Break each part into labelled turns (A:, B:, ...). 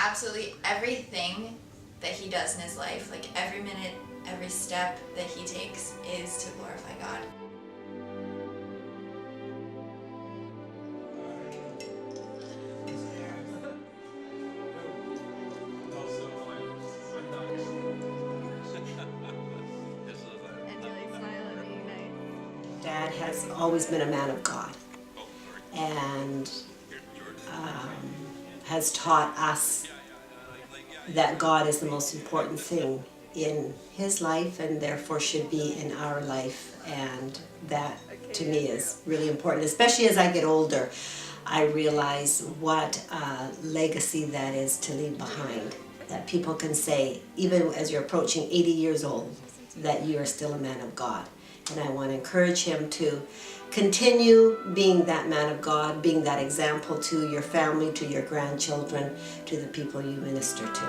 A: absolutely everything that he does in his life, like every minute, every step that he takes is to glorify God.
B: Dad has always been a man of God and has taught us that God is the most important thing in his life and therefore should be in our life, and that to me is really important. Especially as I get older, I realize what legacy that is to leave behind, that people can say even as you're approaching 80 years old that you are still a man of God. And I want to encourage him to continue being that man of God, being that example to your family, to your grandchildren, to the people you minister to.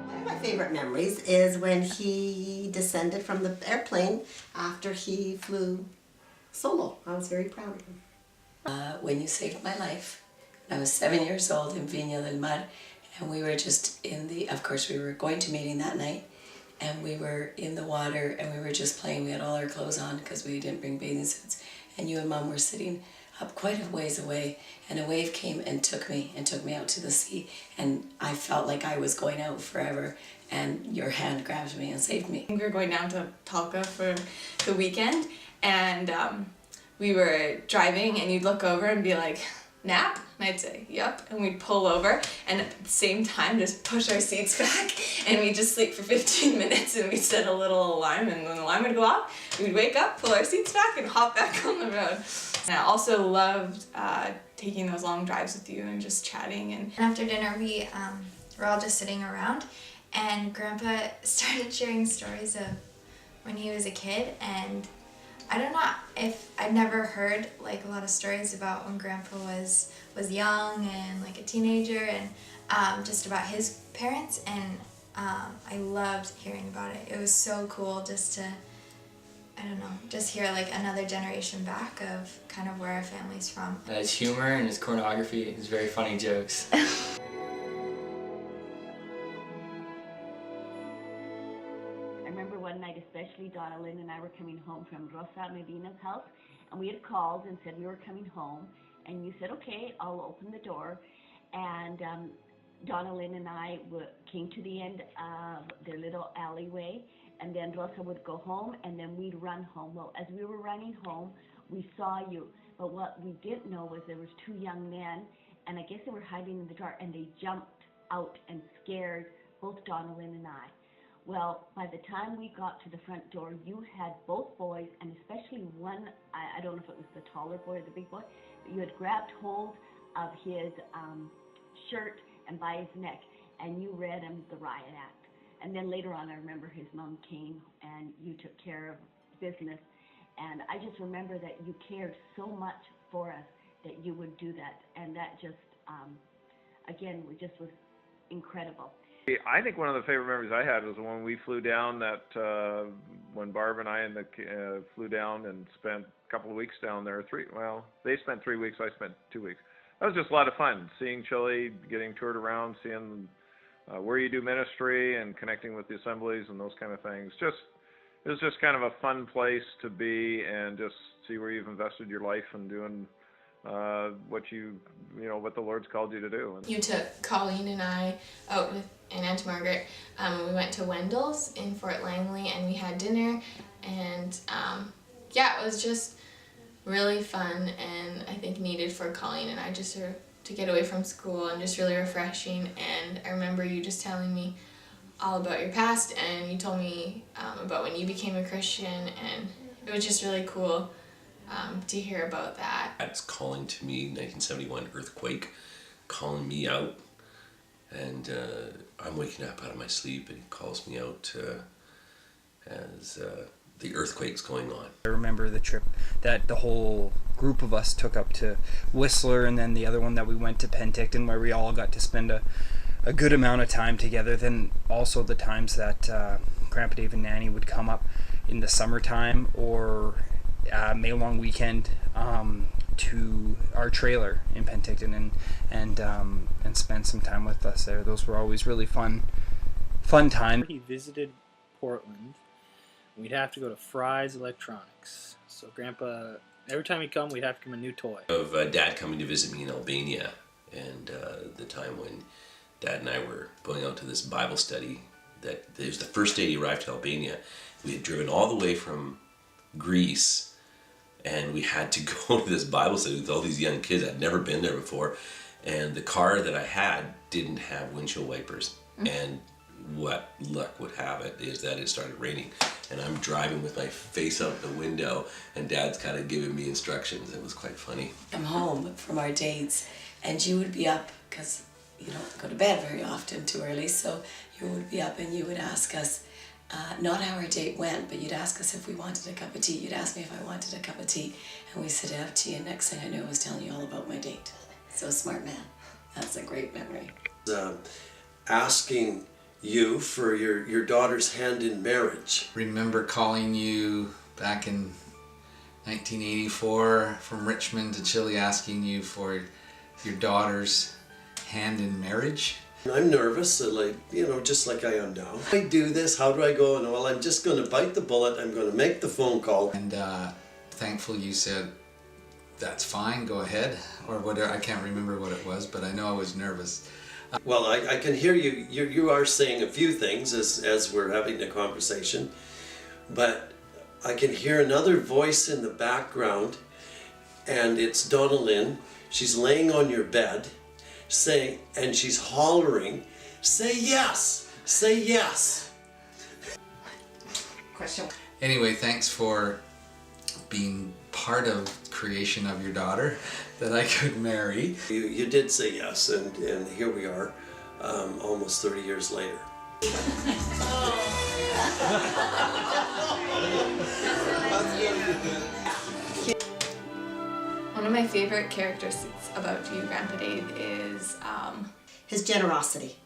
B: One of my favorite memories is when he descended from the airplane after he flew solo. I was very proud of him.
C: When you saved my life, I was 7 years old in Viña del Mar, and we were just of course we were going to meeting that night, and we were in the water and we were just playing. We had all our clothes on because we didn't bring bathing suits, and you and Mom were sitting up quite a ways away, and a wave came and took me out to the sea, and I felt like I was going out forever, and your hand grabbed me and saved me.
D: We were going down to Talca for the weekend, and we were driving, and you'd look over and be like, nap? And I'd say, yep. And we'd pull over and at the same time just push our seats back, and we'd just sleep for 15 minutes, and we'd set a little alarm, and when the alarm would go off, we'd wake up, pull our seats back, and hop back on the road. And I also loved taking those long drives with you and just chatting. And
A: after dinner, we were all just sitting around, and Grandpa started sharing stories of when he was a kid, and I don't know if I'd never heard like a lot of stories about when Grandpa was young and like a teenager, and just about his parents, and I loved hearing about it. It was so cool just to, I don't know, just hear like another generation back of kind of where our family's from.
E: His humor and his choreography, his very funny jokes.
F: One night especially, Donna Lynn and I were coming home from Rosa Medina's house, and we had called and said we were coming home, and you said, okay, I'll open the door, and Donna Lynn and I came to the end of their little alleyway, and then Rosa would go home, and then we'd run home. Well, as we were running home, we saw you, but what we didn't know was there was two young men, and I guess they were hiding in the dark, and they jumped out and scared both Donna Lynn and I. Well, by the time we got to the front door, you had both boys, and especially one, I don't know if it was the taller boy or the big boy, but you had grabbed hold of his shirt and by his neck, and you read him the riot act. And then later on, I remember his mom came, and you took care of business. And I just remember that you cared so much for us that you would do that. And that just, again, just was incredible.
G: I think one of the favorite memories I had was when we flew down when Barb and I flew down and spent a couple of weeks down there. They spent 3 weeks, I spent 2 weeks. That was just a lot of fun, seeing Chile, getting toured around, seeing where you do ministry and connecting with the assemblies and those kind of things. It was just kind of a fun place to be and just see where you've invested your life and doing what the Lord's called you to do.
H: You took Colleen and I out and Aunt Margaret. We went to Wendell's in Fort Langley, and we had dinner, and it was just really fun, and I think needed for Colleen and I just to get away from school, and just really refreshing. And I remember you just telling me all about your past, and you told me about when you became a Christian, and it was just really cool to hear about that.
I: Dad's calling to me, 1971 earthquake, calling me out, and I'm waking up out of my sleep, and he calls me out as the earthquake's going on.
J: I remember the trip that the whole group of us took up to Whistler, and then the other one that we went to Penticton, where we all got to spend a good amount of time together. Then also the times that Grandpa Dave and Nanny would come up in the summertime or May long weekend to our trailer in Penticton and spend some time with us there. Those were always really fun times.
K: He visited Portland. We'd have to go to Fry's Electronics. So Grandpa, every time he'd come, we'd have to give him a new toy.
I: Of Dad coming to visit me in Albania, and the time when Dad and I were going out to this Bible study. That it was the first day he arrived to Albania. We had driven all the way from Greece, and we had to go to this Bible study with all these young kids. I'd never been there before, and the car that I had didn't have windshield wipers. And what luck would have it is that it started raining, and I'm driving with my face out the window, and Dad's kind of giving me instructions. It was quite funny.
C: Come home from our dates, and you would be up, because you don't go to bed very often too early, so you would be up and you would ask us, not how our date went, but you'd ask us if we wanted a cup of tea. You'd ask me if I wanted a cup of tea, and we sit and have tea, and next thing I knew I was telling you all about my date. So smart man. That's a great memory.
L: Asking you for your daughter's hand in marriage.
M: Remember calling you back in 1984 from Richmond to Chile asking you for your daughter's hand in marriage.
L: I'm nervous, just like I am now. I do this, how do I go? And well, I'm just going to bite the bullet, I'm going to make the phone call.
M: And thankfully you said, that's fine, go ahead, or whatever. I can't remember what it was, but I know I was nervous.
L: Well, I can hear you. You are saying a few things as we're having the conversation, but I can hear another voice in the background, and it's Donna Lynn. She's laying on your bed, and she's hollering, "Say yes! Say yes!"
C: Question.
M: Anyway, thanks for being part of the creation of your daughter that I could marry.
L: You did say yes, and here we are, almost 30 years later.
D: One of my favorite characteristics about you, Grandpa Dave, is
B: His generosity.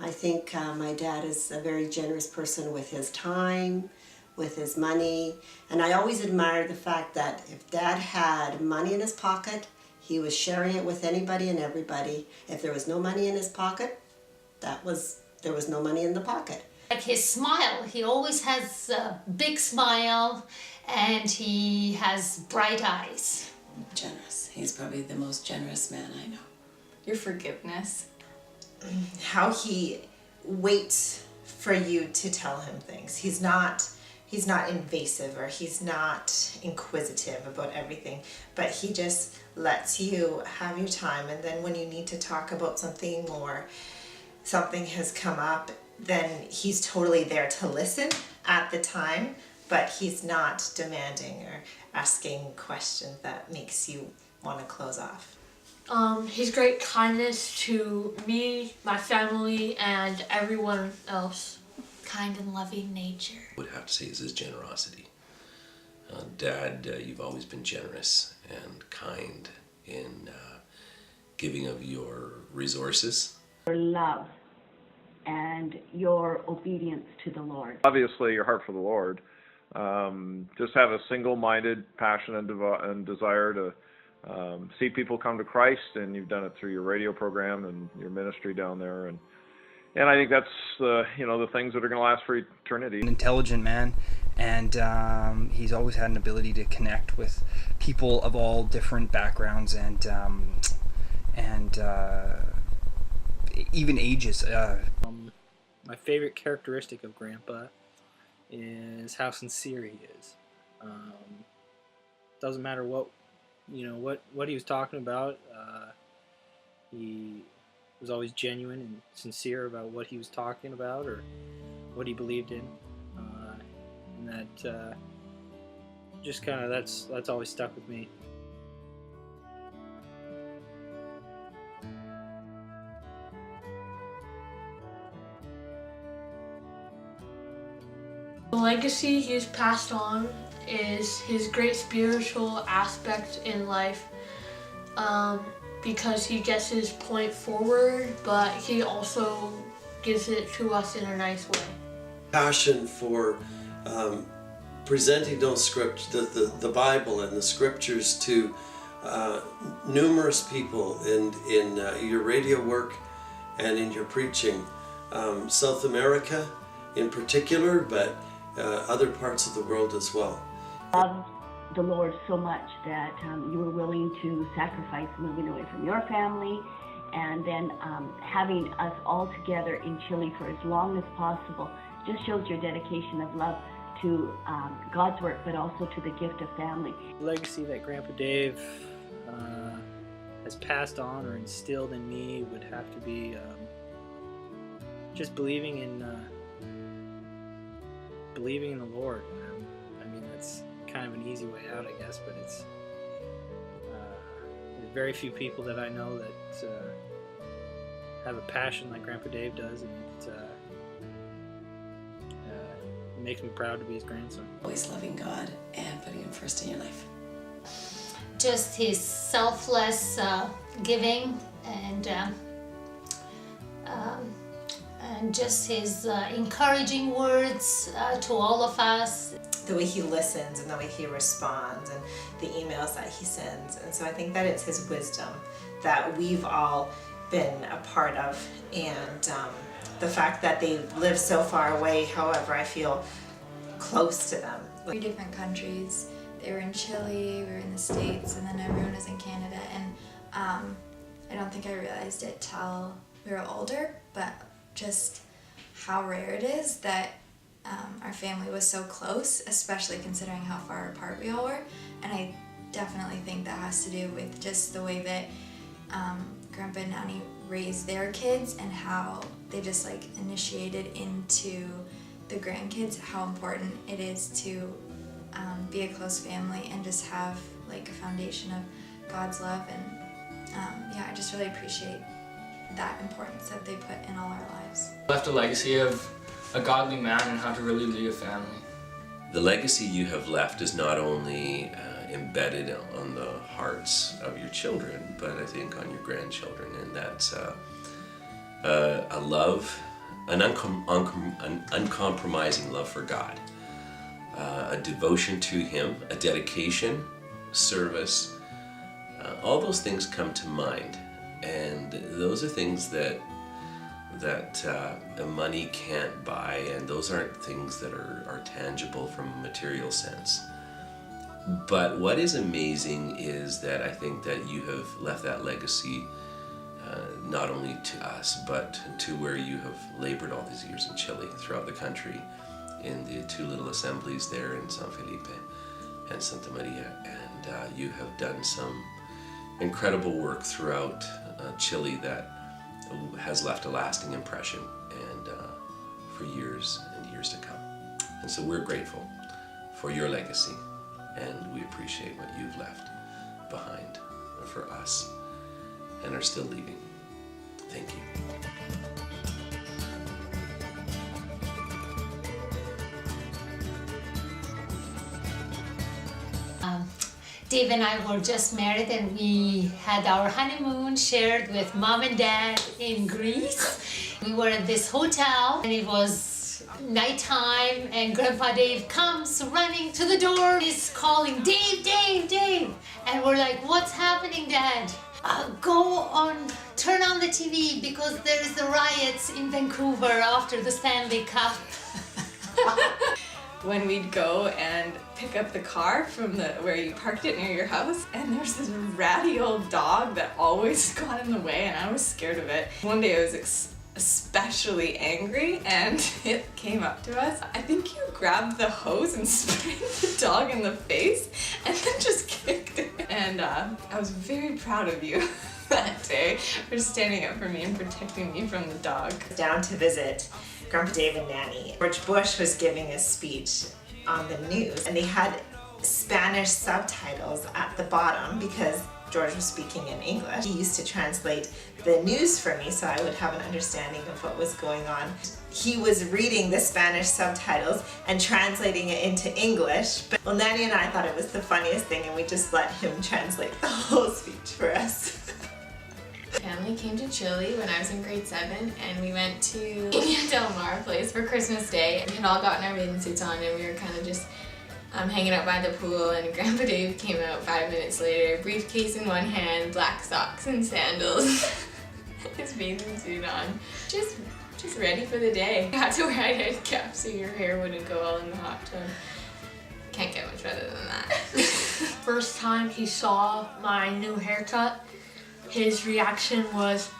B: I think my dad is a very generous person with his time, with his money, and I always admired the fact that if Dad had money in his pocket, he was sharing it with anybody and everybody. If there was no money in his pocket, there was no money in the pocket.
N: Like his smile, he always has a big smile, and he has bright eyes.
C: Generous. He's probably the most generous man I know.
D: your forgiveness.
O: How he waits for you to tell him things. He's not invasive, or he's not inquisitive about everything, but he just lets you have your time, and then when you need to talk about something or something has come up, then he's totally there to listen at the time, but he's not demanding or asking questions that makes you want to close off.
P: His great kindness to me, my family, and everyone else.
N: Kind and loving nature.
I: I would have to say is his generosity. Dad, you've always been generous and kind in giving of your resources.
F: Your love and your obedience to the Lord.
G: Obviously, your heart for the Lord. Just have a single-minded passion and desire to see people come to Christ, and you've done it through your radio program and your ministry down there, and I think that's the things that are going to last for eternity.
J: An intelligent man, and he's always had an ability to connect with people of all different backgrounds and even ages.
K: My favorite characteristic of Grandpa is how sincere he is. Doesn't matter what he was talking about. He was always genuine and sincere about what he was talking about or what he believed in, and that just kind of that's always stuck with me.
P: The legacy he's passed on is his great spiritual aspect in life, because he gets his point forward, but he also gives it to us in a nice way.
L: Passion for presenting the Bible and the scriptures to numerous people in your radio work and in your preaching. South America in particular, but other parts of the world as well.
F: Love the Lord so much that you were willing to sacrifice moving away from your family and then having us all together in Chile for as long as possible just shows your dedication of love to God's work, but also to the gift of family.
K: The legacy that Grandpa Dave has passed on or instilled in me would have to be just believing in the Lord. I mean, that's kind of an easy way out, I guess, but it's there's very few people that I know that have a passion like Grandpa Dave does, and it makes me proud to be his grandson.
C: Always loving God and putting Him first in your life.
N: Just his selfless giving and just his encouraging words to all of us.
O: The way he listens and the way he responds and the emails that he sends. And so I think that it's his wisdom that we've all been a part of, and the fact that they live so far away, however, I feel close to them.
A: 3 different countries. They were in Chile, we were in the States, and then everyone was in Canada. And I don't think I realized it till we were older, but just how rare it is that our family was so close, especially considering how far apart we all were. And I definitely think that has to do with just the way that Grandpa and Nanny raised their kids and how they just like initiated into the grandkids how important it is to be a close family and just have like a foundation of God's love. And yeah, I just really appreciate that importance that they put in all our lives.
E: Left a legacy of a godly man and how to really lead a family.
I: The legacy you have left is not only embedded on the hearts of your children, but I think on your grandchildren, and that's a love, an uncompromising love for God, a devotion to Him, a dedication, service. All those things come to mind, and those are things that money can't buy, and those aren't things that are tangible from a material sense. But what is amazing is that I think that you have left that legacy not only to us, but to where you have labored all these years in Chile, throughout the country, in the 2 little assemblies there in San Felipe and Santa Maria, and you have done some incredible work throughout Chile that has left a lasting impression, and for years and years to come. And so we're grateful for your legacy, and we appreciate what you've left behind for us and are still leaving. Thank you.
N: Dave and I were just married, and we had our honeymoon shared with Mom and Dad in Greece. We were at this hotel, and it was nighttime, and Grandpa Dave comes running to the door. He's calling, "Dave, Dave, Dave!" And we're like, "What's happening, Dad?" Turn on the TV because there's the riots in Vancouver after the Stanley Cup.
D: When we'd go and pick up the car from where you parked it near your house, and there's this ratty old dog that always got in the way, and I was scared of it. One day I was especially angry, and it came up to us. I think you grabbed the hose and sprayed the dog in the face and then just kicked it. And I was very proud of you that day for standing up for me and protecting me from the dog.
O: Down to visit Grandpa Dave and Nanny. George Bush was giving a speech on the news, and they had Spanish subtitles at the bottom because George was speaking in English. He used to translate the news for me so I would have an understanding of what was going on. He was reading the Spanish subtitles and translating it into English. But well, Nanny and I thought it was the funniest thing, and we just let him translate the whole speech for us.
H: Family came to Chile when I was in grade 7, and we went to Del Mar place for Christmas Day. We had all gotten our bathing suits on, and we were kind of just hanging out by the pool, and Grandpa Dave came out 5 minutes later, briefcase in one hand, black socks and sandals, his bathing suit on, just ready for the day. You had to wear a head cap so your hair wouldn't go all in the hot tub. Can't get much better than that.
P: First time he saw my new haircut, his reaction was,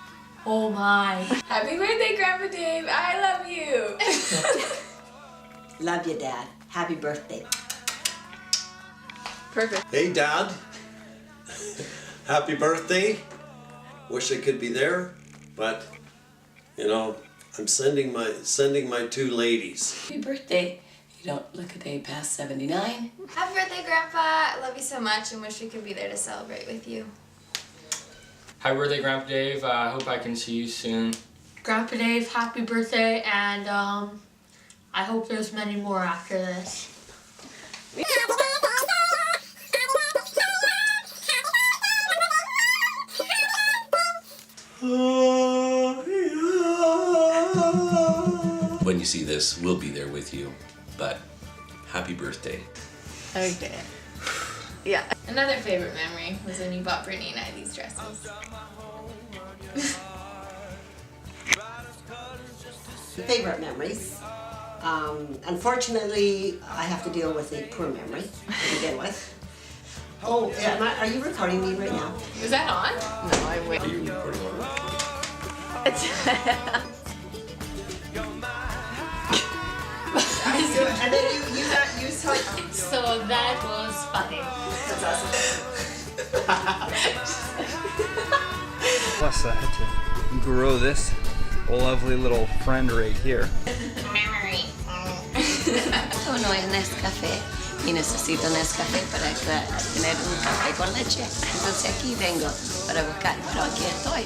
P: oh my.
H: Happy birthday, Grandpa Dave. I love you.
B: Love you, Dad. Happy birthday.
D: Perfect.
L: Hey, Dad. Happy birthday. Wish I could be there, but you know, I'm sending my 2 ladies.
C: Happy birthday. You don't look a day past 79.
A: Happy birthday, Grandpa. I love you so much and wish we could be there to celebrate with you.
E: Happy birthday, Grandpa Dave. I hope I can see you soon.
P: Grandpa Dave, happy birthday, and I hope there's many more after this.
I: When you see this, we'll be there with you. But happy birthday.
D: Okay. Yeah.
H: Another favorite memory was when you bought Brittany and I these dresses.
B: Favorite memories. Unfortunately, I have to deal with a poor memory to begin with. Oh, are you recording me right now?
H: Is that on?
D: No, I'm
I: Are
D: waiting.
I: you recording on?
O: And then you saw.
N: So that was funny.
O: That's awesome.
J: Plus, I had to grow this lovely little friend right here.
C: No es Nescafé y necesito Nescafé para tener un café con leche. Entonces aquí vengo para buscar, pero aquí estoy.